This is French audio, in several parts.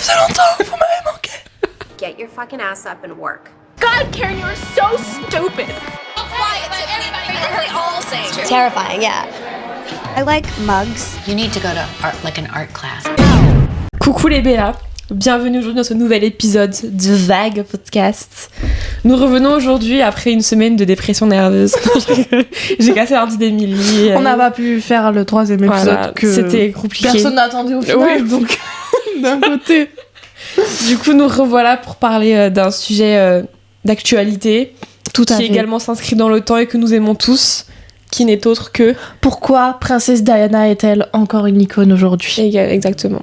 faisait longtemps, vous m'avez manqué. Get your fucking ass up and work. God, Karen, you're so stupid. Terrifying, yeah. I like mugs. You need to go to an art class. Coucou les Béas, bienvenue aujourd'hui dans ce nouvel épisode de Vague Podcast. Nous revenons aujourd'hui après une semaine de dépression nerveuse. J'ai cassé l'ordi d'Emilie. On n'a pas pu faire le 3e épisode, voilà, que c'était compliqué. Personne n'attendait au final, oui. donc d'un côté. Du coup, nous revoilà pour parler d'un sujet d'actualité qui également s'inscrit dans le temps et que nous aimons tous, qui n'est autre que... Pourquoi Princesse Diana est-elle encore une icône aujourd'hui ? Exactement.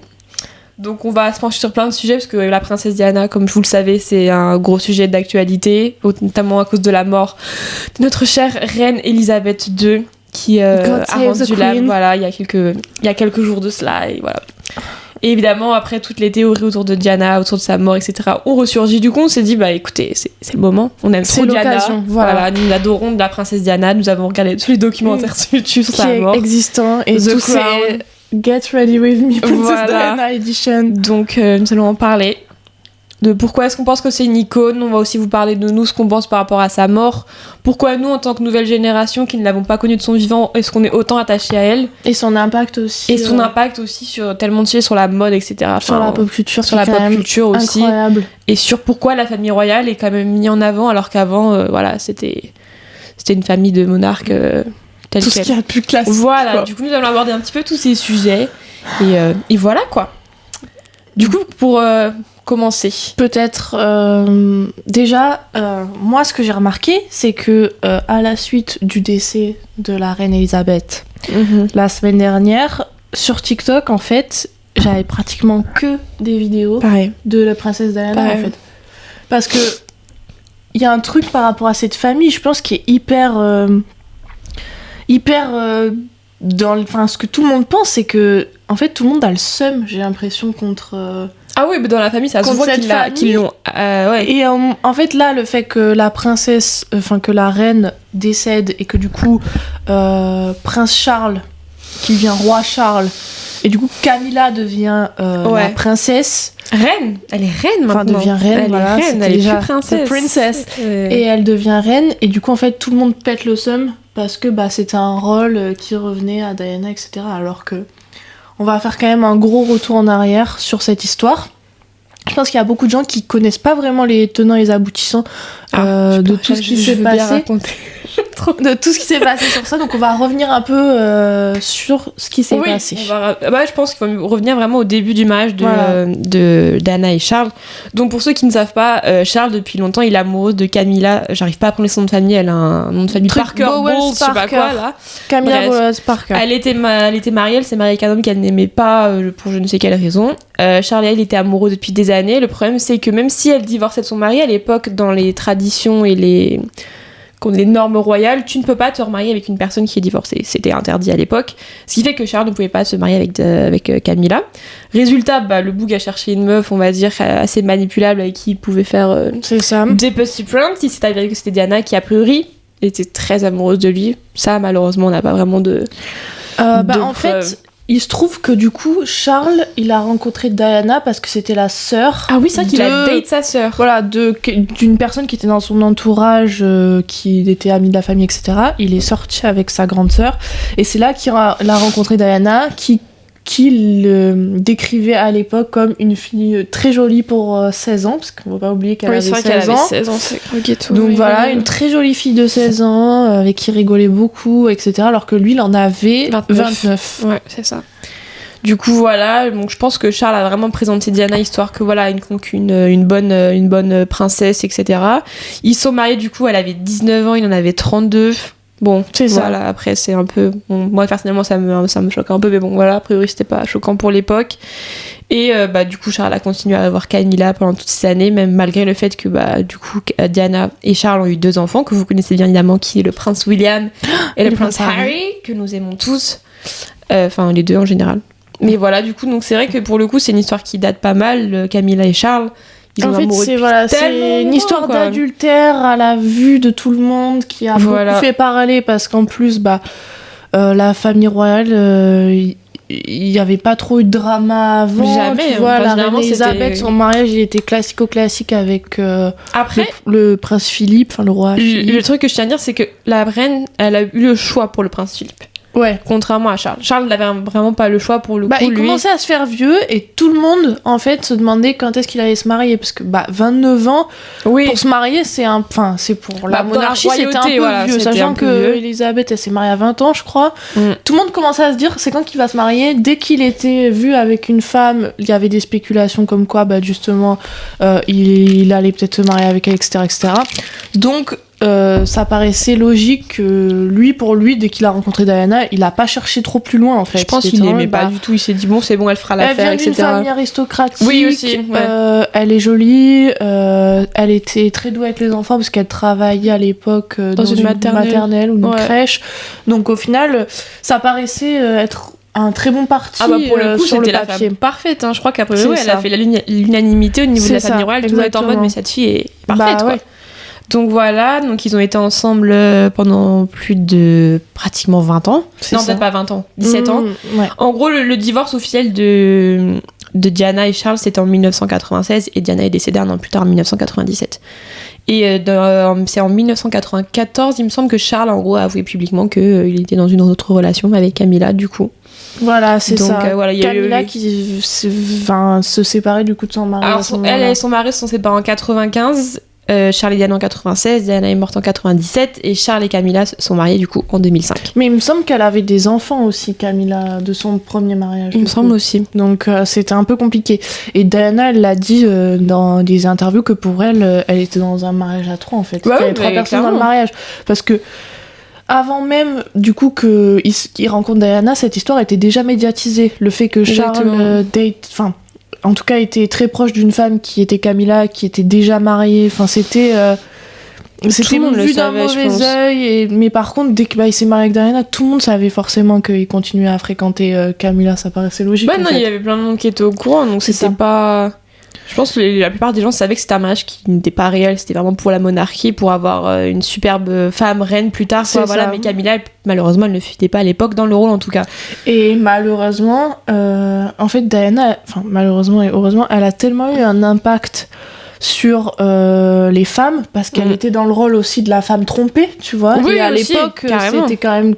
Donc on va se pencher sur plein de sujets parce que la princesse Diana, comme vous le savez, c'est un gros sujet d'actualité, notamment à cause de la mort de notre chère reine Elisabeth II qui a rendu l'âme, voilà, il y a quelques jours de cela, et voilà. Et évidemment, après toutes les théories autour de Diana, autour de sa mort, etc., ont ressurgi. Du coup, on s'est dit, bah écoutez, c'est le moment. On aime trop Diana. Voilà, nous adorons la princesse Diana. Nous avons regardé tous les documentaires sur YouTube sur sa mort. Qui est existant. Et The tous Crown. ces Get Ready With Me, Princess Diana Edition. Donc, nous allons en parler. De pourquoi est-ce qu'on pense que c'est une icône. On va aussi vous parler de nous, ce qu'on pense par rapport à sa mort. Pourquoi nous, en tant que nouvelle génération qui ne l'avons pas connue de son vivant, est-ce qu'on est autant attaché à elle. Et son impact aussi. Et son impact aussi sur tellement de sujets, sur la mode, etc. Enfin, sur la pop culture. Sur la pop culture aussi. Incroyable. Et sur pourquoi la famille royale est quand même mise en avant, alors qu'avant, voilà, c'était une famille de monarques telle tout ce qu'il y a de plus classique. Voilà, quoi. du coup, nous allons aborder un petit peu tous ces sujets. Et voilà, quoi. Du coup, pour... commencer. Peut-être déjà moi ce que j'ai remarqué c'est que à la suite du décès de la reine Elisabeth la semaine dernière sur TikTok en fait j'avais pratiquement que des vidéos de la princesse Diana en fait parce que il y a un truc par rapport à cette famille je pense qui est hyper enfin ce que tout le monde pense c'est que en fait tout le monde a le seum j'ai l'impression contre ah oui, mais dans la famille, ça se voit qu'ils l'ont. Ouais. Et en fait, là, le fait que la princesse, que la reine décède et que du coup, Prince Charles, qui devient roi Charles, et du coup, Camilla devient la princesse. Reine. Elle est reine maintenant. Enfin, devient reine, elle voilà. Est reine, elle est déjà princesse. Et elle devient reine, et du coup, en fait, tout le monde pète le seum parce que c'était un rôle qui revenait à Diana, etc. Alors que. On va faire quand même un gros retour en arrière sur cette histoire. Je pense qu'il y a beaucoup de gens qui connaissent pas vraiment les tenants et les aboutissants de tout ce qui s'est passé. De tout ce qui s'est passé sur ça. Donc on va revenir un peu sur ce qui s'est passé. Je pense qu'il faut revenir vraiment au début du mariage de Diana et Charles. Donc pour ceux qui ne savent pas, Charles depuis longtemps il est amoureux de Camilla. J'arrive pas à prononcer son nom de famille. Elle a un nom de famille Parker Bowles, je sais pas quoi là. Camilla Bowles Parker. Elle était mariée. Elle s'est mariée avec un homme qu'elle n'aimait pas pour je ne sais quelle raison. Charles et elle étaient amoureux depuis des années. Le problème c'est que même si elle divorçait de son mari à l'époque dans les traditions et les normes royales, tu ne peux pas te remarier avec une personne qui est divorcée. C'était interdit à l'époque. Ce qui fait que Charles ne pouvait pas se marier avec Camilla. Résultat, le boug a cherché une meuf, on va dire, assez manipulable avec qui il pouvait faire des petits pranks. Il s'est avéré que c'était Diana qui, a priori, était très amoureuse de lui. Ça, malheureusement, on n'a pas vraiment de en fait, il se trouve que du coup, Charles, il a rencontré Diana parce que c'était la sœur. Ah oui, c'est vrai qu'il a date sa sœur. Voilà, d'une personne qui était dans son entourage, qui était amie de la famille, etc. Il est sorti avec sa grande sœur. Et c'est là qu'il a rencontré Diana, qui le décrivait à l'époque comme une fille très jolie pour 16 ans, parce qu'on ne va pas oublier qu'elle avait 16 ans. 16 ans, c'est donc voilà, une très jolie fille de 16 ans, avec qui il rigolait beaucoup, etc. Alors que lui, il en avait 29. Ouais, c'est ça. Du coup, voilà, donc je pense que Charles a vraiment présenté Diana, histoire que voilà, une bonne princesse, etc. Ils sont mariés, du coup, elle avait 19 ans, il en avait 32. Bon, c'est voilà, ça. Après, c'est un peu... Bon, moi, personnellement, ça me choque un peu, mais bon, voilà, a priori, c'était pas choquant pour l'époque. Et du coup, Charles a continué à avoir Camilla pendant toutes ces années, même malgré le fait que, du coup, Diana et Charles ont eu 2 enfants, que vous connaissez bien évidemment, qui est le prince William et le prince Harry, que nous aimons tous. Enfin, les deux en général. Mais voilà, du coup, donc c'est vrai que pour le coup, c'est une histoire qui date pas mal, Camilla et Charles. En fait, c'est une histoire d'adultère à la vue de tout le monde qui a beaucoup fait parler parce qu'en plus, la famille royale, il y avait pas trop eu de drama avant. Jamais, tu vois, la généralement, reine Elisabeth, son mariage, il était classico-classique avec Après, le prince Philippe, enfin le roi Philippe. le truc que je tiens à dire, c'est que la reine, elle a eu le choix pour le prince Philippe. Ouais. Contrairement à Charles. Charles n'avait vraiment pas le choix pour le coup. Il lui. commençait à se faire vieux et tout le monde, en fait, se demandait quand est-ce qu'il allait se marier. Parce que 29 ans, Oui. pour se marier, c'est pour la Dans monarchie, la c'était un royauté, peu voilà, vieux. c'était Sachant un peu que vieux. Elisabeth, elle s'est mariée à 20 ans, je crois. Tout le monde commençait à se dire, c'est quand qu'il va se marier. Dès qu'il était vu avec une femme, il y avait des spéculations comme quoi, justement, il allait peut-être se marier avec elle, etc. etc. Donc, ça paraissait logique que pour lui, dès qu'il a rencontré Diana, il a pas cherché trop plus loin en fait. Je pense C'était qu'il l'aimait pas du tout. Il s'est dit bon, c'est bon, elle fera l'affaire, elle vient etc. d'une famille aristocratique. Oui, aussi, ouais. Elle est jolie. Elle était très douée avec les enfants parce qu'elle travaillait à l'époque dans une maternelle ou une crèche. Donc au final, ça paraissait être un très bon parti. Pour le coup, sur c'était le la papier. femme parfaite. Je crois qu'après, C'est elle a fait l'unanimité au niveau de la famille royale. Tout le monde était en mode, mais cette fille est parfaite, quoi. Ouais. Donc voilà, ils ont été ensemble pendant plus de pratiquement 20 ans. Non, peut-être pas 20 ans, 17 ans. Ouais. En gros, le divorce officiel de Diana et Charles, c'était en 1996 et Diana est décédée un an plus tard, en 1997. Et c'est en 1994, il me semble que Charles, en gros, a avoué publiquement qu'il était dans une autre relation avec Camilla, du coup. Voilà, c'est donc, ça. Voilà, Camilla qui se séparait du coup de son mari. Alors, elle et son mari se sont séparés en 95. Charles et Diana en 96, Diana est morte en 97 et Charles et Camilla sont mariés du coup en 2005. Mais il me semble qu'elle avait des enfants aussi, Camilla, de son premier mariage. Il me semble aussi. Donc c'était un peu compliqué. Et Diana, elle l'a dit dans des interviews que pour elle, elle était dans un mariage à 3 en fait. Ouais, il y avait 3 personnes dans le mariage. Parce que avant même du coup qu'il rencontre Diana, cette histoire était déjà médiatisée. Le fait que Charles en tout cas, était très proche d'une femme qui était Camilla, qui était déjà mariée. Enfin, c'était vu d'un mauvais œil. Mais par contre, dès qu'il s'est marié avec Diana, tout le monde savait forcément qu'il continuait à fréquenter Camilla. Ça paraissait logique. Il y avait plein de monde qui étaient au courant, donc c'était pas... Je pense que la plupart des gens savaient que c'était un mariage qui n'était pas réel, c'était vraiment pour la monarchie, pour avoir une superbe femme reine plus tard. Voilà. Mais Camilla, malheureusement, elle ne fitait pas à l'époque dans le rôle en tout cas. Et malheureusement, en fait, Diana, malheureusement et heureusement, elle a tellement eu un impact sur les femmes parce qu'elle était dans le rôle aussi de la femme trompée, tu vois. Oui, et à aussi, l'époque, carrément. c'était quand même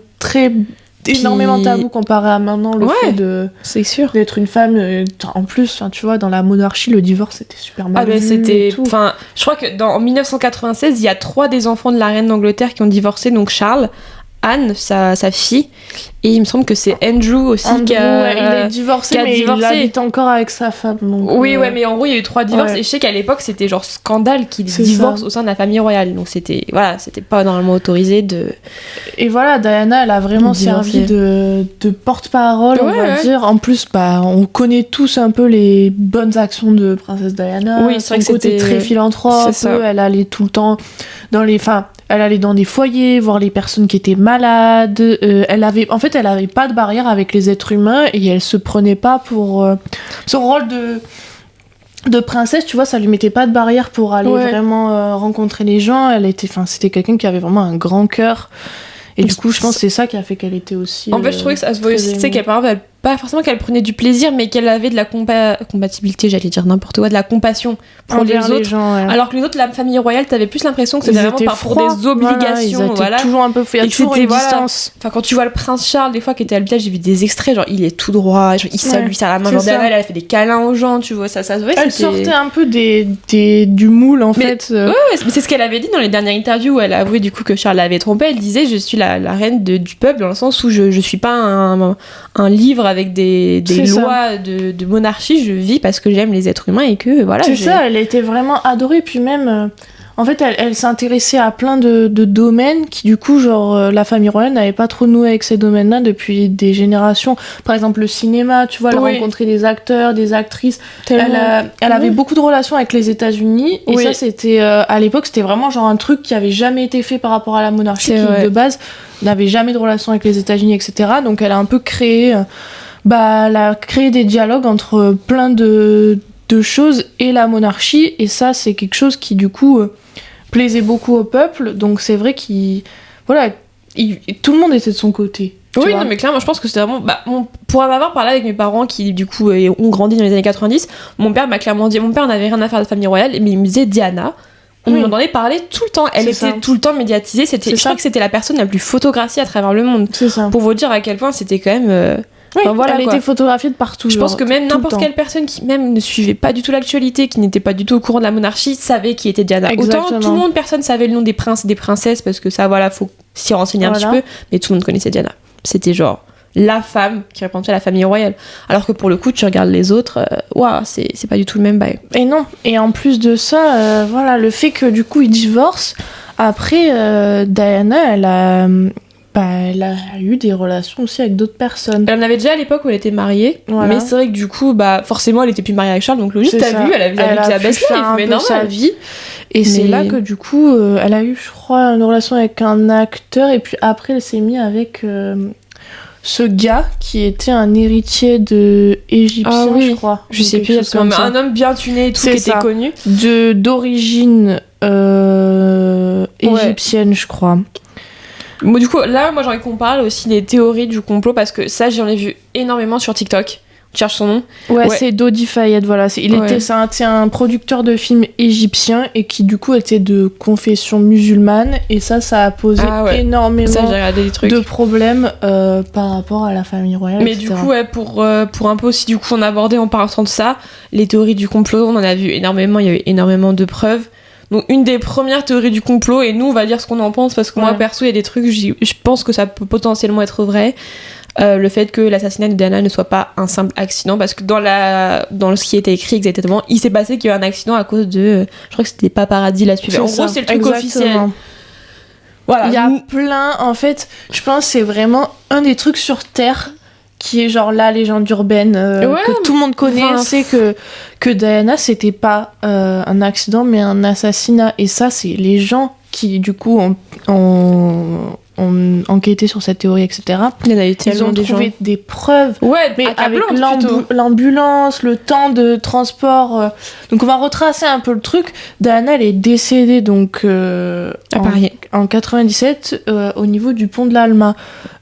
énormément tabou comparé à maintenant, le fait c'est sûr. d'être une femme. En plus, tu vois, dans la monarchie, le divorce c'était super mal vu. C'était, je crois que en 1996, il y a 3 des enfants de la reine d'Angleterre qui ont divorcé, donc Charles, Anne, sa fille, et il me semble que c'est Andrew aussi qui a il est divorcé, mais il habite encore avec sa femme. Donc, mais en gros il y a eu 3 divorces et je sais qu'à l'époque c'était genre scandale qu'il divorce au sein de la famille royale, donc c'était pas normalement autorisé de... Et voilà, Diana, elle a vraiment servi de porte-parole, on va dire. En plus, on connaît tous un peu les bonnes actions de princesse Diana. Oui, c'est vrai que côté très philanthrope, elle allait tout le temps dans les... Elle allait dans des foyers, voir les personnes qui étaient malades. Elle avait pas de barrière avec les êtres humains et elle se prenait pas pour... son rôle de princesse, tu vois, ça lui mettait pas de barrière pour aller vraiment rencontrer les gens. C'était quelqu'un qui avait vraiment un grand cœur. Et du coup, je pense que c'est ça qui a fait qu'elle était aussi... En fait, je trouvais que ça se voyait aussi, tu sais, qu'elle, par exemple, pas forcément qu'elle prenait du plaisir, mais qu'elle avait de la compatibilité, j'allais dire n'importe quoi, de la compassion pour les autres. Gens, alors que les autres, la famille royale, t'avais plus l'impression que c'était vraiment pour des obligations. Ils étaient toujours un peu... Il y a toujours une distance. Enfin, quand tu vois le prince Charles, des fois, qui était à l'hôpital, j'ai vu des extraits, genre, il est tout droit, genre, il salue ça à la main, genre, elle a fait des câlins aux gens, tu vois, ça se voyait. Elle sortait un peu du moule, en fait. Ouais, mais c'est ce qu'elle avait dit dans les dernières interviews où elle a avoué, du coup, que Charles l'avait trompée. Elle disait, je suis la reine du peuple, dans le sens où je suis pas un livre avec des lois de monarchie, je vis parce que j'aime les êtres humains et que voilà. C'est ça, elle était vraiment adorée, puis même en fait elle s'intéressait à plein de domaines qui du coup genre la famille royale n'avait pas trop noué avec ces domaines-là depuis des générations. Par exemple le cinéma, tu vois, elle rencontrait des acteurs, des actrices. Elle avait beaucoup de relations avec les États-Unis et ça c'était à l'époque c'était vraiment genre un truc qui avait jamais été fait par rapport à la monarchie qui de base n'avait jamais de relations avec les États-Unis, etc. Donc elle a un peu créé elle a créé des dialogues entre plein de choses et la monarchie, et ça c'est quelque chose qui du coup plaisait beaucoup au peuple. Donc c'est vrai tout le monde était de son côté. Oui, non, mais clairement, je pense que c'était vraiment. Pour en avoir parlé avec mes parents qui, du coup, ont grandi dans les années 90, mon père m'a clairement dit. Mon père n'avait rien à faire de famille royale, mais il me disait Diana. On m'en entendait parler tout le temps. Elle était tout le temps médiatisée. Je crois que c'était la personne la plus photographiée à travers le monde. C'est ça. Pour vous dire à quel point c'était quand même. Oui, elle était photographiée de partout. Je pense que même n'importe quelle personne qui même ne suivait pas du tout l'actualité, qui n'était pas du tout au courant de la monarchie, savait qui était Diana. Exactement. Autant tout le monde, personne savait le nom des princes et des princesses, parce que ça, voilà, faut s'y renseigner un petit peu, mais tout le monde connaissait Diana. C'était genre la femme qui représentait la famille royale. Alors que pour le coup, tu regardes les autres, c'est pas du tout le même bail. Et non, et en plus de ça, voilà, le fait que du coup ils divorcent, après, Diana, elle a eu des relations aussi avec d'autres personnes. Elle en avait déjà à l'époque où elle était mariée, mais c'est vrai que du coup, forcément, elle était plus mariée avec Charles, donc logique, t'as vu, elle avait la best life, mais normal. Sa vie. Et c'est là que du coup, elle a eu, je crois, une relation avec un acteur, et puis après, elle s'est mise avec ce gars qui était un héritier de égyptien, je crois. Je sais plus, un homme bien tuné et tout, qui était connu. D'origine égyptienne, je crois. Bon, du coup, là, moi, j'ai envie qu'on parle aussi des théories du complot, parce que ça, j'en ai vu énormément sur TikTok. Tu cherches son nom ? Ouais, c'est Dodi Fayed, voilà. C'est un producteur de films égyptien et qui, du coup, était de confession musulmane. Et ça a posé énormément de problèmes par rapport à la famille royale, mais etc. du coup, pour un peu aussi, du coup, en aborder en parlant de ça, les théories du complot, on en a vu énormément, il y a eu énormément de preuves. Donc une des premières théories du complot, et nous on va dire ce qu'on en pense, parce que moi perso il y a des trucs, je pense que ça peut potentiellement être vrai, le fait que l'assassinat de Diana ne soit pas un simple accident, parce que dans ce qui était écrit exactement, il s'est passé qu'il y a eu un accident à cause de, je crois que c'était des paparazzi la suivaient. En gros c'est le truc officiel. Voilà. Il y a plein, en fait, je pense que c'est vraiment un des trucs sur Terre qui est genre la légende urbaine que tout le monde connaît, c'est que Diana c'était pas un accident mais un assassinat, et ça c'est les gens qui du coup ont enquêté sur cette théorie, etc. Ils ont trouvé des preuves, mais avec l'ambulance, le temps de transport, donc on va retracer un peu le truc. Diana elle est décédée donc à Paris en 97 au niveau du pont de l'Alma,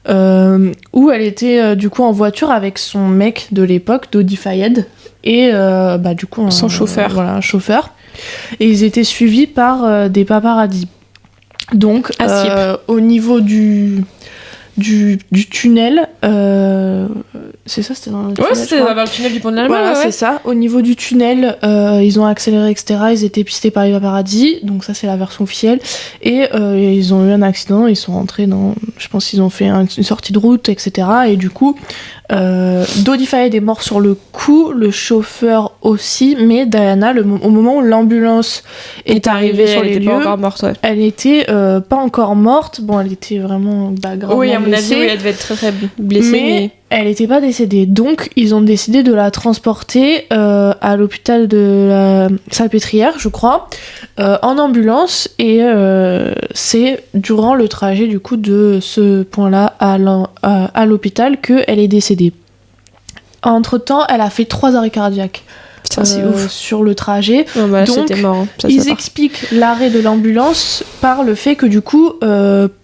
où elle était du coup en voiture avec son mec de l'époque, Dodi Fayed, et du coup son chauffeur, un chauffeur, et ils étaient suivis par des paparazzi. Donc au niveau du tunnel, c'est ça, c'était dans le tunnel. Ouais, c'était dans le tunnel du pont de l'Allemagne. Voilà, c'est ça. Au niveau du tunnel, ils ont accéléré, etc. Ils étaient pistés par les paparazzi, donc ça c'est la version officielle. Et ils ont eu un accident, ils sont rentrés je pense qu'ils ont fait une sortie de route, etc. Et du coup, Dodi Fayed est mort sur le coup, le chauffeur aussi, mais Diana, au moment où l'ambulance est arrivée sur les lieux, pas encore morte, elle était pas encore morte. Bon, elle était vraiment gravement blessée. Oui, à mon avis, elle devait être très très blessée, mais elle n'était pas décédée. Donc, ils ont décidé de la transporter à l'hôpital de la Salpêtrière, je crois, en ambulance. Et c'est durant le trajet, du coup, de ce point-là à l'hôpital qu'elle est décédée. Entre-temps, elle a fait 3 arrêts cardiaques. Putain, c'est ouf. Sur le trajet. Donc, c'était mort, hein. Ils expliquent l'arrêt de l'ambulance par le fait que, du coup,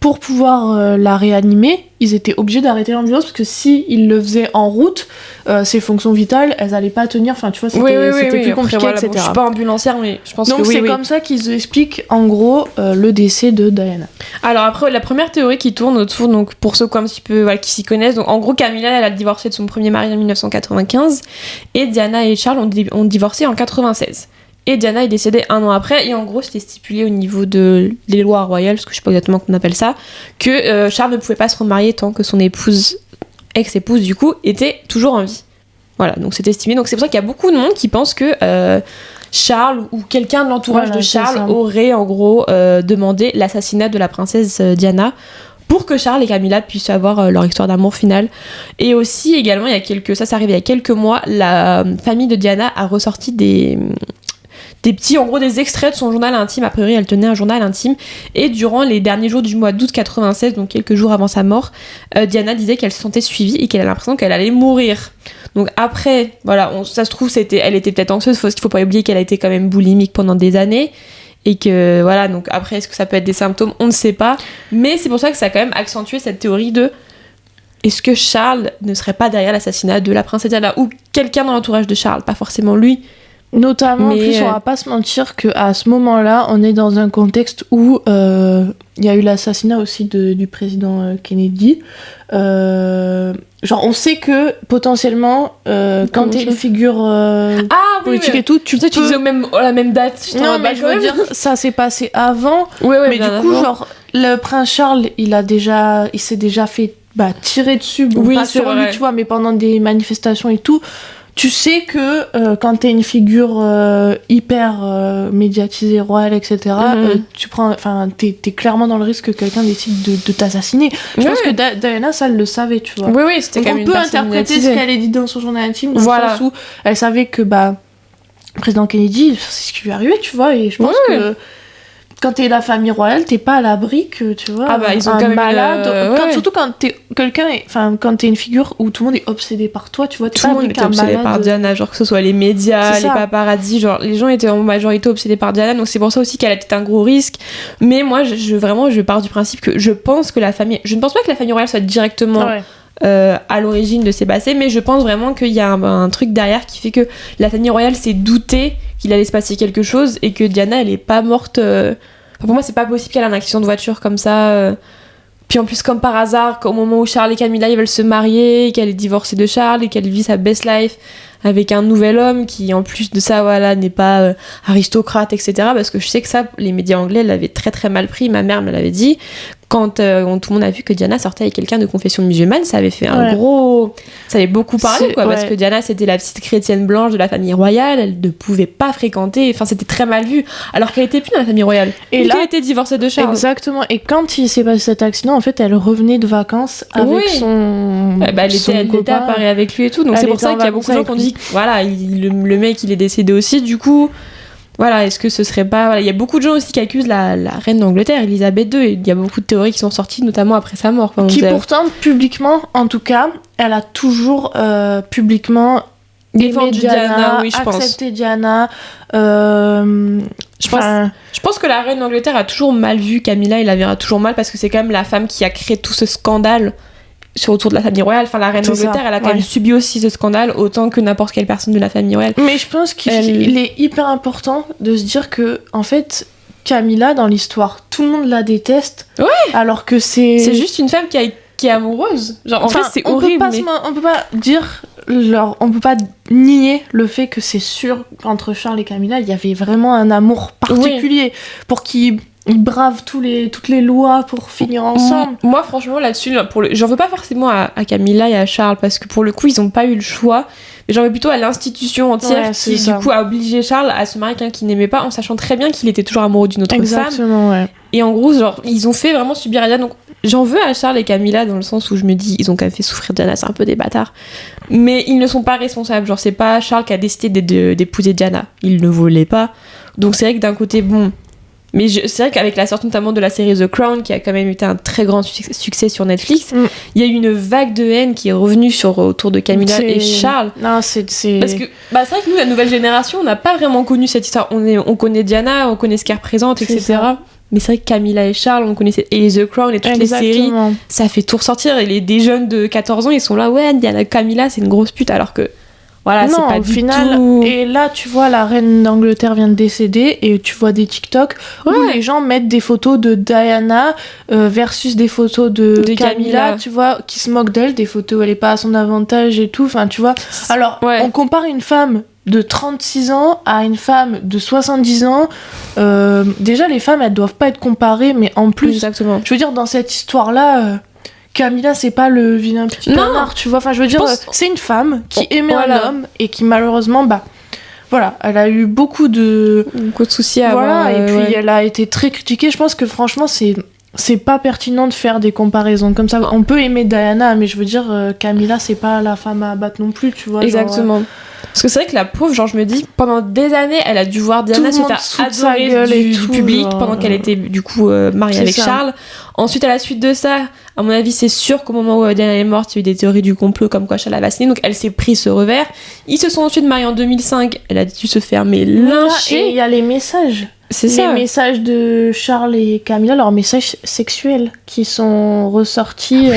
pour pouvoir la réanimer, ils étaient obligés d'arrêter l'ambulance, parce que si ils le faisaient en route, ses fonctions vitales, elles allaient pas tenir. Enfin, tu vois, c'était plus compliqué, voilà, etc. Bon, je suis pas ambulancière, mais je pense donc que oui. Donc c'est comme ça qu'ils expliquent, en gros, le décès de Diana. Alors après, la première théorie qui tourne autour, donc pour ceux un petit peu, qui s'y connaissent, donc en gros, Camilla, elle a divorcé de son premier mari en 1995, et Diana et Charles ont divorcé en 96. Et Diana est décédée 1 an après, et en gros c'était stipulé au niveau des lois royales, parce que je sais pas exactement comment on appelle ça, que Charles ne pouvait pas se remarier tant que son ex-épouse du coup, était toujours en vie. Voilà, donc c'était estimé. Donc c'est pour ça qu'il y a beaucoup de monde qui pense que Charles ou quelqu'un de l'entourage de Charles aurait en gros demandé l'assassinat de la princesse Diana, pour que Charles et Camilla puissent avoir leur histoire d'amour finale. Et aussi également, ça arrivé il y a quelques mois, la famille de Diana a ressorti des petits, en gros, des extraits de son journal intime. A priori, elle tenait un journal intime. Et durant les derniers jours du mois d'août 96, donc quelques jours avant sa mort, Diana disait qu'elle se sentait suivie et qu'elle a l'impression qu'elle allait mourir. Donc après, voilà, ça se trouve, elle était peut-être anxieuse. Il faut pas oublier qu'elle a été quand même boulimique pendant des années. Et que, voilà, donc après, est-ce que ça peut être des symptômes ? On ne sait pas. Mais c'est pour ça que ça a quand même accentué cette théorie de est-ce que Charles ne serait pas derrière l'assassinat de la princesse Diana ou quelqu'un dans l'entourage de Charles, pas forcément lui. Notamment, en plus, on va pas se mentir qu'à ce moment-là, on est dans un contexte où il y a eu l'assassinat aussi du président Kennedy. Genre, on sait que potentiellement, quand t'es une figure politique et tout, tu peux... Tu disais la même date. Non, mais je veux dire, ça s'est passé avant. Ouais, mais du coup, genre, le prince Charles, il s'est déjà fait tirer dessus. Bon, oui, pas sur vrai. lui, tu vois, mais pendant des manifestations et tout. Tu sais que quand t'es une figure hyper médiatisée, royale, etc., t'es clairement dans le risque que quelqu'un décide de t'assassiner. Je pense que Diana, ça, elle le savait, tu vois. Oui, c'était donc quand même on une peut personne interpréter médiatisée. ce qu'elle a dit dans son journal intime, dans le sens où elle savait que le président Kennedy, c'est ce qui lui est arrivé, tu vois, et je pense que quand t'es la famille royale, t'es pas à l'abri que, tu vois, ils ont un quand même malade. Surtout quand t'es quand t'es une figure où tout le monde est obsédé par toi, tu vois, t'es tout le pas monde était obsédé par Diana, genre que ce soit les médias, les paparazzis, genre les gens étaient en majorité obsédés par Diana, donc c'est pour ça aussi qu'elle a été un gros risque. Mais moi, je pars du principe que je ne pense pas que la famille royale soit directement à l'origine de ces passés, mais je pense vraiment qu'il y a un truc derrière qui fait que la famille royale s'est doutée qu'il allait se passer quelque chose et que Diana, elle est pas morte. Pour moi, c'est pas possible qu'elle ait un accident de voiture comme ça. Puis en plus, comme par hasard, au moment où Charles et Camilla ils veulent se marier, qu'elle est divorcée de Charles et qu'elle vit sa best life avec un nouvel homme qui, en plus de ça, voilà, n'est pas aristocrate, etc. Parce que je sais que ça, les médias anglais l'avaient très très mal pris. Ma mère me l'avait dit. Quand tout le monde a vu que Diana sortait avec quelqu'un de confession musulmane, ça avait fait un gros... Ça avait beaucoup parlé, quoi, parce que Diana, c'était la petite chrétienne blanche de la famille royale, elle ne pouvait pas fréquenter, enfin, c'était très mal vu, alors qu'elle était plus dans la famille royale. Et là, elle était divorcée de Charles. Exactement, et quand il s'est passé cet accident, en fait, elle revenait de vacances avec son elle était à Paris avec lui et tout, donc c'est pour ça qu'il y a beaucoup de gens qui ont dit, voilà, le mec, il est décédé aussi, du coup... Voilà, est-ce que ce serait pas... Voilà, il y a beaucoup de gens aussi qui accusent la reine d'Angleterre, Elisabeth II, et il y a beaucoup de théories qui sont sorties, notamment après sa mort. Pourtant, publiquement, en tout cas, elle a toujours publiquement défendu Diana, oui, je pense. Accepté Diana. Je pense que la reine d'Angleterre a toujours mal vu Camilla, et la verra toujours mal, parce que c'est quand même la femme qui a créé tout ce scandale autour de la famille royale. Enfin, la reine d'Angleterre, elle a quand même subi aussi ce scandale autant que n'importe quelle personne de la famille royale. Mais je pense qu'il est hyper important de se dire que, en fait, Camilla, dans l'histoire, tout le monde la déteste. Ouais. Alors que c'est juste une femme qui est amoureuse. Genre, en fait, c'est horrible. On peut pas dire... Genre, on peut pas nier le fait que c'est sûr qu'entre Charles et Camilla, il y avait vraiment un amour particulier pour qu'ils bravent toutes les lois pour finir ensemble. Moi, franchement, là-dessus, j'en veux pas forcément à Camilla et à Charles, parce que pour le coup, ils ont pas eu le choix. Mais j'en veux plutôt à l'institution entière qui, du coup, a obligé Charles à se marier avec quelqu'un qu'il n'aimait pas, en sachant très bien qu'il était toujours amoureux d'une autre femme. Exactement, ouais. Et en gros, genre, ils ont fait vraiment subir à Diana. Donc, j'en veux à Charles et Camilla dans le sens où je me dis, ils ont quand même fait souffrir Diana, c'est un peu des bâtards. Mais ils ne sont pas responsables. Genre, c'est pas Charles qui a décidé d'épouser Diana. Il ne voulait pas. Donc, c'est vrai que d'un côté, bon... Mais c'est vrai qu'avec la sortie notamment de la série The Crown, qui a quand même été un très grand succès sur Netflix, il y a eu une vague de haine qui est revenue autour de Camilla et Charles. Non, c'est... Parce que c'est vrai que nous, la nouvelle génération, on n'a pas vraiment connu cette histoire. On connaît Diana, on connaît ce qu'elle représente, etc. Mais c'est vrai que Camilla et Charles, on connaissait et The Crown et toutes les séries, ça fait tout ressortir. Et des jeunes de 14 ans, ils sont là, ouais, Diana, Camilla, c'est une grosse pute, alors que... Voilà, non, c'est pas au du final, tout... Et là, tu vois, la reine d'Angleterre vient de décéder et tu vois des TikTok où les gens mettent des photos de Diana versus des photos de Camilla, tu vois, qui se moquent d'elle, des photos où elle est pas à son avantage et tout, enfin, tu vois. Alors, on compare une femme de 36 ans à une femme de 70 ans. Déjà, les femmes, elles doivent pas être comparées, mais en plus, je veux dire, dans cette histoire-là... Camilla, c'est pas le vilain petit canard, tu vois. Enfin, je veux dire, c'est une femme qui aimait un homme et qui malheureusement, voilà, elle a eu beaucoup de soucis à avoir. Et puis elle a été très critiquée. Je pense que franchement, c'est pas pertinent de faire des comparaisons comme ça. On peut aimer Diana, mais je veux dire, Camilla, c'est pas la femme à abattre non plus, tu vois. Exactement. Parce que c'est vrai que la pauvre, genre je me dis, pendant des années, elle a dû voir Diana se faire adorer du public pendant qu'elle était du coup mariée avec Charles. Ensuite, à la suite de ça, à mon avis, c'est sûr qu'au moment où Diana est morte, il y a eu des théories du complot comme quoi Charles l'avait assassinée, donc elle s'est pris ce revers. Ils se sont ensuite mariés en 2005, elle a dû se faire lyncher. Et il y a les messages. Les messages de Charles et Camilla, leurs messages sexuels qui sont ressortis.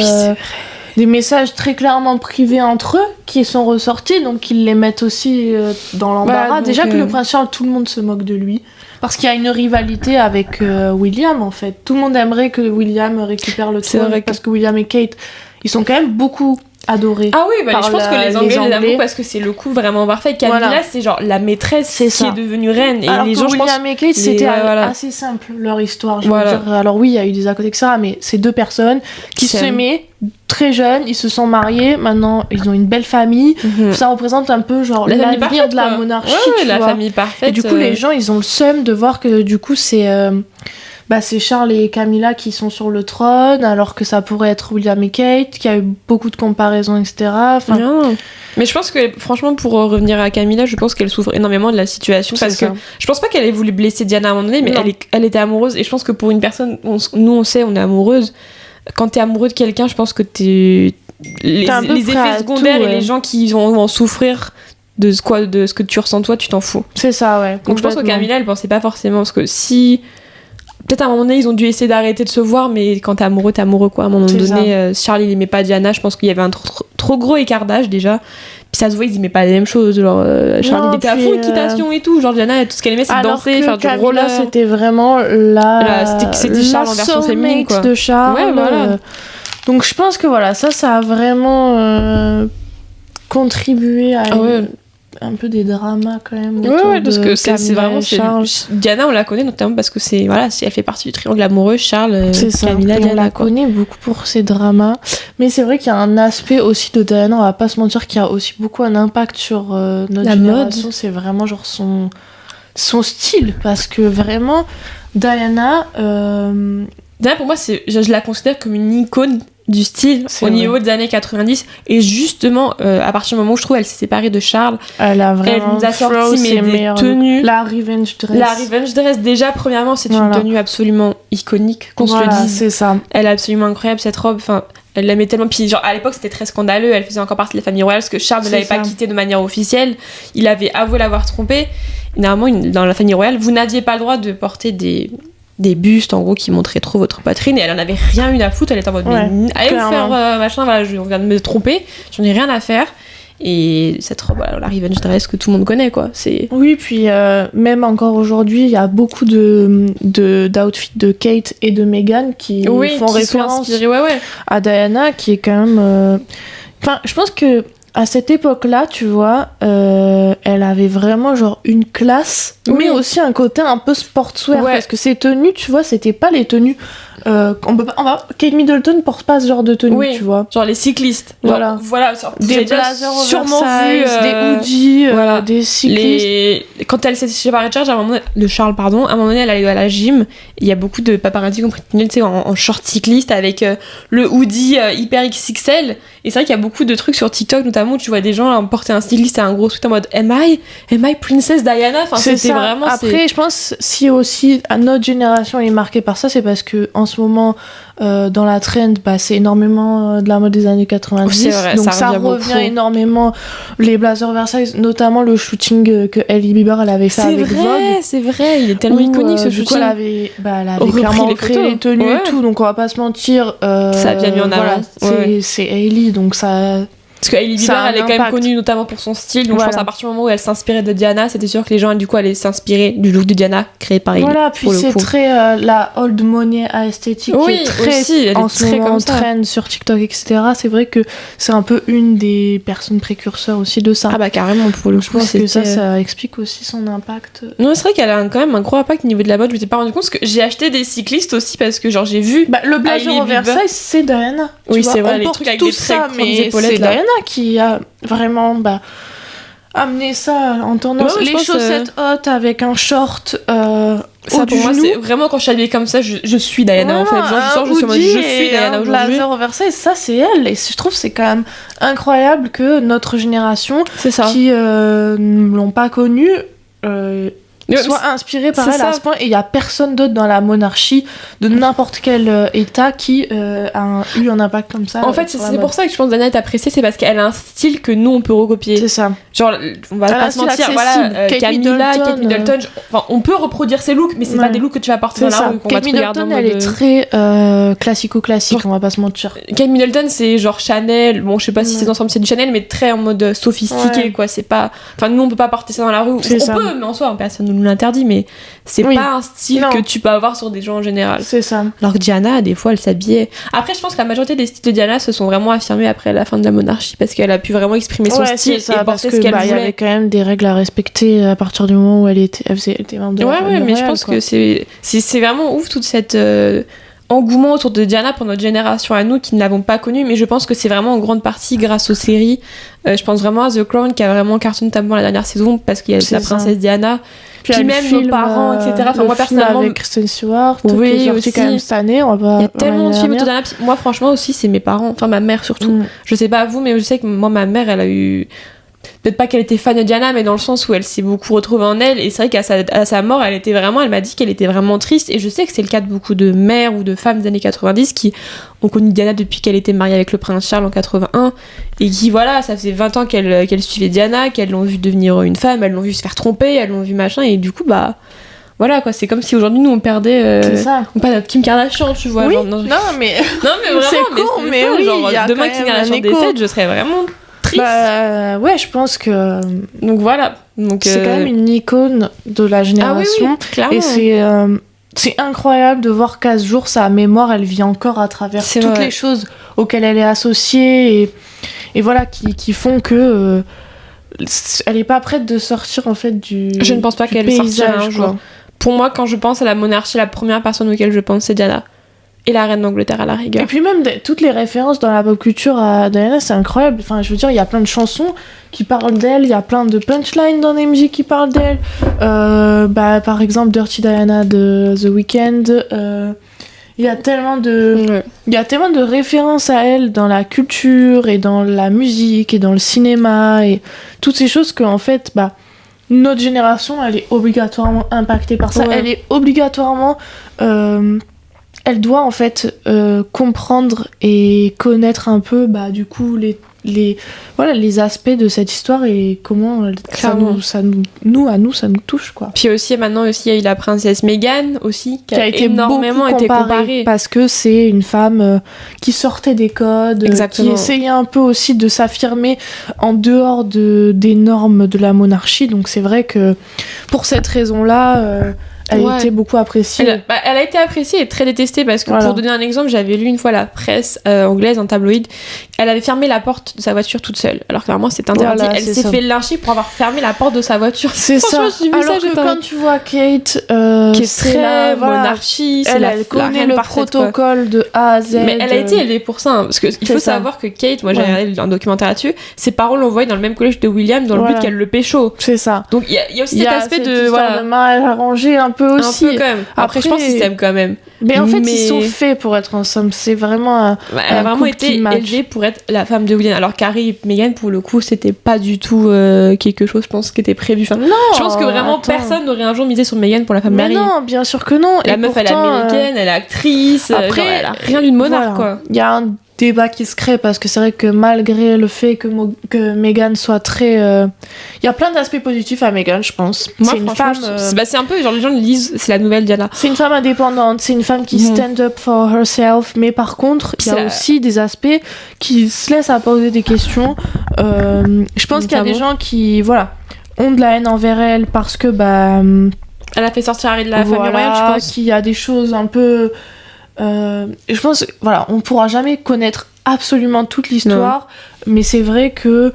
des messages très clairement privés entre eux qui sont ressortis, donc ils les mettent aussi dans l'embarras. Donc, Déjà que le prince Charles, tout le monde se moque de lui. Parce qu'il y a une rivalité avec William, en fait. Tout le monde aimerait que William récupère le trône, parce que William et Kate, ils sont quand même beaucoup adorés. Ah oui, je pense que les Anglais les aiment beaucoup parce que c'est le coup vraiment parfait. Camilla, c'est genre la maîtresse qui est devenue reine. Et alors les gens, William et Kate, c'était assez simple, leur histoire. Je veux dire. Alors oui, il y a eu des à côté, etc. Mais c'est deux personnes qui s'aimaient très jeunes, ils se sont mariés, maintenant ils ont une belle famille. Ça représente un peu genre l'avenir de la monarchie. Ouais, la famille parfaite. Et du coup, les gens, ils ont le seum de voir que du coup, c'est Charles et Camilla qui sont sur le trône, alors que ça pourrait être William et Kate, qui a eu beaucoup de comparaisons, etc. Enfin... Non. Mais je pense que, franchement, pour revenir à Camilla, je pense qu'elle souffre énormément de la situation. Parce que je pense pas qu'elle ait voulu blesser Diana à un moment donné, mais elle était amoureuse. Et je pense que pour une personne, nous on sait, on est amoureuse. Quand t'es amoureux de quelqu'un, je pense que les effets secondaires et les gens qui vont en souffrir de ce que tu ressens toi, tu t'en fous. C'est ça, ouais. Donc je pense que Camilla, elle pensait pas forcément, parce que si... Peut-être à un moment donné, ils ont dû essayer d'arrêter de se voir, mais quand t'es amoureux, quoi. À un moment donné, Charles, il aimait pas Diana, je pense qu'il y avait un trop gros écart d'âge, déjà. Puis ça se voit, ils aimaient pas les mêmes choses. Genre, Charles, il était à fond équitation et tout. Genre, Diana, tout ce qu'elle aimait, c'est danser, faire du roller. C'était vraiment c'était Charles en version féminine, quoi. De Charles. Ouais, voilà. Donc, je pense que voilà, ça a vraiment contribué à un peu des dramas quand même. Ouais, parce que c'est vraiment Charles. Diana, on la connaît notamment parce que elle fait partie du triangle amoureux, Charles, Camilla, Diana. On la connaît beaucoup pour ses dramas. Mais c'est vrai qu'il y a un aspect aussi de Diana, on va pas se mentir, qui a aussi beaucoup un impact sur notre génération. Mode. C'est vraiment genre son style, parce que vraiment, Diana, pour moi, je la considère comme une icône du style au niveau des années 90, et justement à partir du moment où je trouve elle s'est séparée de Charles, elle nous a sorti des tenues, la revenge dress déjà, premièrement c'est une tenue absolument iconique, qu'on se le dise, c'est ça, elle est absolument incroyable cette robe, enfin elle l'aimait tellement, puis genre à l'époque c'était très scandaleux, elle faisait encore partie de la famille royale parce que Charles ne l'avait pas quittée de manière officielle, il avait avoué l'avoir trompée. Normalement dans la famille royale vous n'aviez pas le droit de porter des bustes en gros qui montraient trop votre poitrine, et elle en avait rien eu à foutre, elle était en mode allez vous faire machin, voilà, on vient de me tromper, j'en ai rien à faire. Et cette robe, la revenge dress que tout le monde connaît, quoi. Oui, puis même encore aujourd'hui, il y a beaucoup d'outfits de Kate et de Meghan qui font référence à Diana, qui est quand même... Enfin, je pense que à cette époque-là, tu vois, elle avait vraiment genre une classe, mais aussi un côté un peu sportswear, parce que ses tenues, tu vois, c'était pas les tenues... Kate Middleton porte pas ce genre de tenue, tu vois. Genre les cyclistes. Voilà des blazers sûrement oversize, des hoodies, des cyclistes. Quand elle s'est séparée de Charles, à un moment donné, elle allait à la gym. Il y a beaucoup de paparazzi qui ont pris en short cycliste avec le hoodie hyper XXL. Et c'est vrai qu'il y a beaucoup de trucs sur TikTok, notamment où tu vois des gens porter un cycliste et un gros sweat en mode Am I Princess Diana? Enfin, c'était ça. Vraiment. Après, je pense si aussi notre génération est marquée par ça, c'est parce que en ce moment dans la trend, c'est énormément de la mode des années 90. C'est vrai, donc ça revient énormément, les blazers oversize, notamment le shooting que Hailey Bieber elle avait fait avec Vogue. C'est vrai, il est tellement iconique ce shooting. Elle avait clairement créé les tenues et tout, donc on va pas se mentir. Ça a bien mis en avant. C'est Hailey, donc ça... Parce que Hailey Bieber, elle est quand même connue notamment pour son style, donc je pense à partir du moment où elle s'inspirait de Diana, c'était sûr que les gens du coup allaient s'inspirer du look de Diana créé par Hailey. Voilà, puis c'est très la old money esthétique qui est très aussi, elle en est ce très moment comme ça. trend sur TikTok, etc. C'est vrai que c'est un peu une des personnes précurseurs aussi de ça. Ah bah carrément, pour le coup, je pense que ça explique aussi son impact. Non, c'est vrai qu'elle a quand même un gros impact au niveau de la mode, je m'étais pas rendu compte, parce que j'ai acheté des cyclistes aussi, parce que genre j'ai vu le blazer oversize, c'est Diana. Oui, c'est vrai, on les porte trucs avec tout des ça, très mais épaulettes, c'est Diana qui a vraiment amené ça en tendance. Les chaussettes hautes avec un short ça pour moi c'est vraiment, quand je suis habillée comme ça, je suis Diana en fait. Genre, je suis en mode je suis Diana aujourd'hui. Blazer oversize, ça c'est elle, et je trouve que c'est quand même incroyable que notre génération qui ne l'ont pas connue soit inspiré par c'est elle à ça. ce point, et il y a personne d'autre dans la monarchie de n'importe quel état qui a eu un impact comme ça. En fait, sur la c'est mode. pour ça que je pense que Diana est appréciée, c'est parce qu'elle a un style que nous on peut recopier. C'est ça. Genre, on va Elle a pas un se style mentir, accessible. voilà, Kate Camilla, Middleton, Kate Middleton, enfin, on peut reproduire ses looks, mais c'est pas des looks que tu vas porter C'est dans la ça. rue. qu'on va Kate te regarder en Middleton, elle mode, est très classico-classique, on va pas se mentir. Kate Middleton, c'est genre Chanel. Bon, je sais pas si ses ensembles c'est du Chanel, mais très en mode sophistiqué, quoi. C'est pas. Enfin, nous, on peut pas porter ça dans la rue. On C'est ça. peut, mais en soi, personne ne nous l'interdit, mais c'est Oui. pas un style Non. que tu peux avoir sur des gens en général. C'est ça. Alors que Diana, des fois, elle s'habillait. Après, je pense que la majorité des styles de Diana se sont vraiment affirmés après la fin de la monarchie parce qu'elle a pu vraiment exprimer son Ouais, style c'est ça, et parce porter que ce qu'elle il y avait voulait. quand même des règles à respecter à partir du moment où elle était membre de la Ouais, famille mais je royale, pense quoi. que c'est vraiment ouf toute cette engouement autour de Diana pour notre génération à nous qui ne l'avons pas connue, mais je pense que c'est vraiment en grande partie grâce aux séries. Je pense vraiment à The Crown qui a vraiment cartonné notamment la dernière saison parce qu'il y a C'est la ça. princesse Diana. Puis il y a Puis le même nos film, parents, etc. Enfin, le moi, film personnellement, avec Kristen Stewart, Oui, qui est sorti aussi. quand même cette année, on va pas. il y a tellement de l'année films autour de dernière. Diana. Puis moi, franchement, aussi, c'est mes parents, enfin ma mère surtout. Mm. Je sais pas vous, mais je sais que moi, ma mère, elle a eu. Peut-être pas qu'elle était fan de Diana, mais dans le sens où elle s'est beaucoup retrouvée en elle. Et c'est vrai qu'à sa mort, elle m'a dit qu'elle était vraiment triste. Et je sais que c'est le cas de beaucoup de mères ou de femmes des années 90 qui ont connu Diana depuis qu'elle était mariée avec le prince Charles en 81. Et qui, voilà, ça faisait 20 ans qu'elle suivait Diana, qu'elles l'ont vu devenir une femme, elles l'ont vu se faire tromper, elles l'ont vu machin. Et du coup, bah. Voilà quoi, c'est comme si aujourd'hui nous on perdait. C'est ça. On perd notre Kim Kardashian, tu vois. Oui. Genre, Non, mais. non mais vraiment, C'est con, mais ça, oui, genre, il y a demain quand Kim même un Kardashian écho. décède, je serais vraiment triste. Bah, ouais, je pense que Donc voilà. Donc, c'est quand même une icône de la Ah oui, génération. oui, clairement. Et c'est incroyable de voir qu'à ce jour, sa mémoire, elle vit encore à travers C'est toutes vrai. les choses auxquelles elle est associée et voilà, qui font que elle est pas prête de sortir en fait du Je ne pense pas du qu'elle sortira paysage, un jour. quoi. Pour moi, quand je pense à la monarchie, la première personne auquel je pense, c'est Diana. Et la reine d'Angleterre à la rigueur. Et puis même toutes les références dans la pop culture à Diana, c'est incroyable. Enfin, je veux dire, il y a plein de chansons qui parlent d'elle, il y a plein de punchlines dans les musiques qui parlent d'elle. Par exemple, Dirty Diana de The Weeknd. Il y a tellement de Ouais. il y a tellement de références à elle dans la culture et dans la musique et dans le cinéma et toutes ces choses qu'en fait, notre génération, elle est obligatoirement impactée par ça. Ouais. Elle est obligatoirement elle doit en fait comprendre et connaître un peu du coup les aspects de cette histoire et comment Clairement. ça nous touche quoi. Puis aussi, maintenant, aussi, il y a eu la princesse Meghan, aussi, qui a été énormément beaucoup été comparée. parce que c'est une femme qui sortait des codes, Exactement. qui essayait un peu aussi de s'affirmer en dehors des normes de la monarchie. Donc c'est vrai que pour cette raison-là, elle Ouais. était beaucoup appréciée. Elle a été appréciée et très détestée parce que Voilà. pour donner un exemple, j'avais lu une fois la presse anglaise, un tabloïd, elle avait fermé la porte de sa voiture toute seule. Alors que normalement c'est interdit. Voilà, elle c'est s'est ça. fait lyncher pour avoir fermé la porte de sa voiture. C'est ça. Franchement, j'ai vu Alors ça, que j'étais quand tu vois Kate, qui est c'est très voilà, monarchie, c'est elle la connaît reine le parfaite, quoi. protocole de A à Z. Mais elle a été élevée pour ça, hein, parce qu'il C'est faut ça. savoir que Kate, moi j'ai Ouais. regardé un documentaire là-dessus, ses parents l'envoient dans le même collège de William dans le Voilà. but qu'elle le pécho. C'est ça. Donc il y a aussi Il y cet a aspect cette de histoire voilà, de mariage arrangé un peu aussi. un peu quand même. Après, je pense qu'ils s'aiment quand même. Mais en fait, Mais- ils sont faits pour être ensemble. C'est vraiment Elle a un vraiment couple été qui match. élevée pour être la femme de William. Alors Carrie et Meghan, pour le coup, c'était pas du tout quelque chose, je pense, qui était prévu. Enfin, Non, je pense que vraiment attends. personne n'aurait un jour misé sur Meghan pour la femme Mais mariée. non, bien sûr que non. La Et meuf, elle est pourtant, américaine, elle est actrice. après, genre, elle a rien d'une monarque, voilà. quoi. Il y a un débat qui se crée parce que c'est vrai que malgré le fait que Meghan soit très. Il y a plein d'aspects positifs à Meghan, je pense. Moi, C'est une franchement, femme. c'est un peu genre les gens lisent, c'est la nouvelle Diana. C'est une femme indépendante, c'est une femme qui Mhm. stand up for herself, mais par contre, il y C'est a la- aussi des aspects qui se laissent à poser des questions. Je pense qu'il y a des Notamment. gens qui, ont de la haine envers elle parce que, Elle a fait sortir Harry de la famille royale, je pense. qu'il y a des choses un peu... je pense, on pourra jamais connaître absolument toute l'histoire, mais c'est vrai que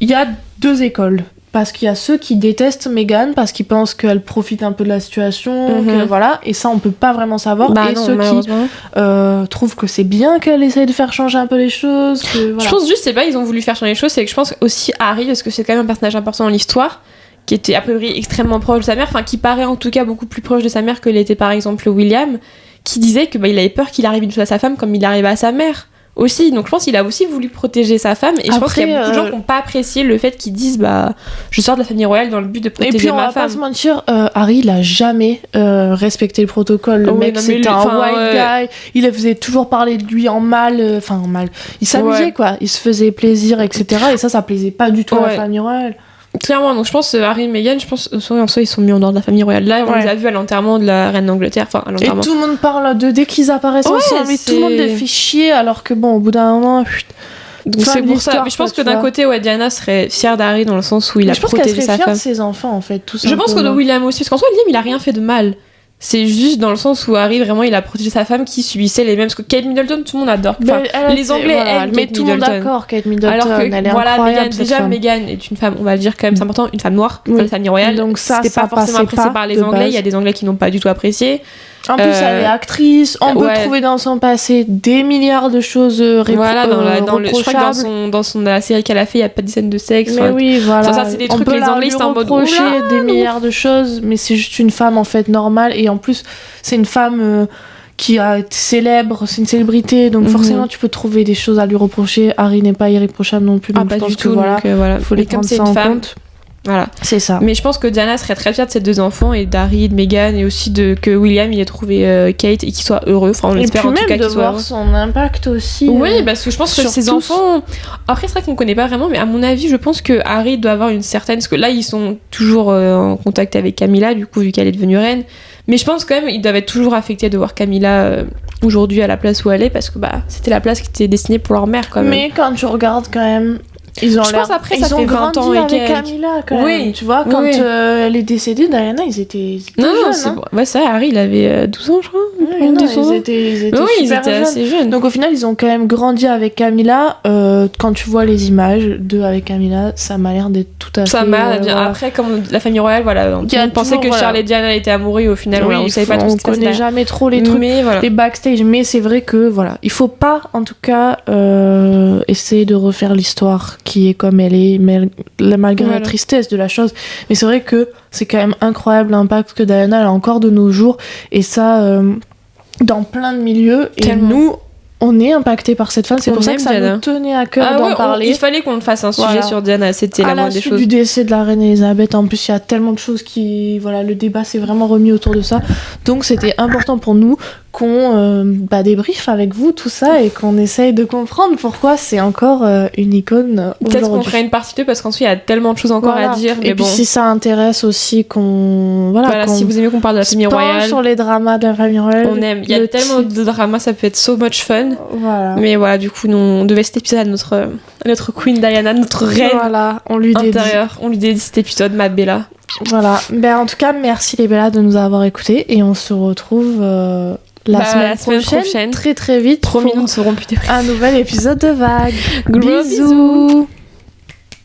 il y a deux écoles. Parce qu'il y a ceux qui détestent Meghan parce qu'ils pensent qu'elle profite un peu de la situation, Mhm. que voilà, et ça on peut pas vraiment savoir. Bah et non, ceux qui malheureusement. trouvent que c'est bien qu'elle essaye de faire changer un peu les choses. Que, voilà. Je pense juste, c'est pas ils ont voulu faire changer les choses, c'est que je pense aussi Harry, parce que c'est quand même un personnage important dans l'histoire, qui était a priori extrêmement proche de sa mère, enfin qui paraît en tout cas beaucoup plus proche de sa mère que l'était par exemple William, qui disait que il avait peur qu'il arrive une chose à sa femme comme il arrivait à sa mère. aussi. Donc je pense qu'il a aussi voulu protéger sa femme. Et je pense qu'il y a beaucoup de gens qui n'ont pas apprécié le fait qu'ils disent je sors de la famille royale dans le but de protéger ma femme. Et puis on va pas se mentir, Harry il a jamais respecté le protocole. Le mec c'était un white guy. Il faisait toujours parler de lui en mal. Il s'amusait quoi. Il se faisait plaisir, etc. Et ça plaisait pas du tout à la famille royale. Clairement, donc je pense Harry et Meghan, je pense en soi ils sont mis en dehors de la famille royale. Là, on les a vus à l'enterrement de la reine d'Angleterre, à l'enterrement. Et tout le monde parle dès qu'ils apparaissent ensemble, et tout le monde les fait chier, alors que au bout d'un moment, donc c'est pour ça. Mais je pense que d'un côté, Diana serait fière d'Harry dans le sens où il a protégé sa femme. Je pense qu'elle serait fière de ses enfants en fait, tout simplement. Je pense que de William aussi, parce qu'en soi, William il a rien fait de mal. C'est juste dans le sens où Harry vraiment il a protégé sa femme qui subissait les mêmes, parce que Kate Middleton tout le monde adore, les Anglais aiment mais tout le monde d'accord Kate Middleton, alors que elle est incroyable. Meghan est une femme, on va le dire quand même, c'est important, une femme noire dans la famille royale, donc c'était pas forcément apprécié par les Anglais. Il y a des Anglais qui n'ont pas du tout apprécié. En plus, elle est actrice. On peut trouver dans son passé des milliards de choses reprochables. Je crois que dans la série qu'elle a fait, il n'y a pas de scène de sexe. Mais oui, voilà. Ça, c'est des trucs les Anglais sont en mode reprocher des milliards de choses, mais c'est juste une femme en fait normale. Et en plus, c'est une femme qui a été célèbre, c'est une célébrité, donc forcément tu peux trouver des choses à lui reprocher. Harry n'est pas irréprochable non plus, donc je pense que voilà, faut les prendre ça en compte. Voilà, c'est ça. Mais je pense que Diana serait très fière de ses deux enfants et d'Harry, de Meghan, et aussi que William il ait trouvé Kate et qu'il soit heureux. Enfin, on espère en tout cas qu'il soit heureux. Et puis même de voir son impact aussi. Oui, parce que je pense que ses enfants. Après, c'est vrai qu'on connaît pas vraiment, mais à mon avis, je pense que Harry doit avoir une certaine. Parce que là, ils sont toujours en contact avec Camilla, du coup, vu qu'elle est devenue reine. Mais je pense quand même, ils doivent être toujours affectés de voir Camilla aujourd'hui à la place où elle est, parce que c'était la place qui était destinée pour leur mère quand même. Mais quand tu regardes quand même. Je pense après ça fait 20 ans avec Camilla quand même. Tu vois, quand elle est décédée, Diana, ils étaient jeunes. Ouais, ça, Harry, il avait 12 ans, je crois. Ils étaient super jeunes. Assez jeunes. Donc au final, ils ont quand même grandi avec Camilla. Quand tu vois les images d'eux avec Camilla, ça m'a l'air d'être tout à fait... Ça m'a l'air bien. Après, comme la famille royale, on pensait que Charles et Diana étaient amoureux et au final, on savait pas trop ce que c'était. On connaît jamais trop les trucs, les backstage. Mais c'est vrai que, il faut pas, en tout cas, essayer de refaire l'histoire qui est comme elle est, malgré la tristesse de la chose. Mais c'est vrai que c'est quand même incroyable l'impact que Diana a encore de nos jours, et ça dans plein de milieux. Et nous, on est impacté par cette femme, c'est pour ça que ça nous tenait à cœur d'en parler. Il fallait qu'on fasse un sujet sur Diana, c'était la moindre des choses. À la suite du décès de la reine Elisabeth, en plus il y a tellement de choses qui... le débat s'est vraiment remis autour de ça. Donc c'était important pour nous qu'on débriefe avec vous tout ça et qu'on essaye de comprendre pourquoi c'est encore une icône aujourd'hui. Peut-être qu'on ferait une partie 2 parce qu'ensuite il y a tellement de choses encore à dire. Et puis si ça intéresse aussi qu'on... si vous aimez qu'on parle de la famille royale. Sur les dramas de la famille royale. On aime. Il y a tellement de dramas, ça peut être so much fun. Mais voilà, du coup, on devait cet épisode à notre Queen Diana, notre reine on lui dédie. On lui dédie cet épisode, ma Bella. Voilà. En tout cas, merci les Bellas de nous avoir écoutés et on se retrouve... La semaine prochaine, très très vite. Promis, nous ne serons plus déprimés. Un nouvel épisode de Vague. Gros bisous.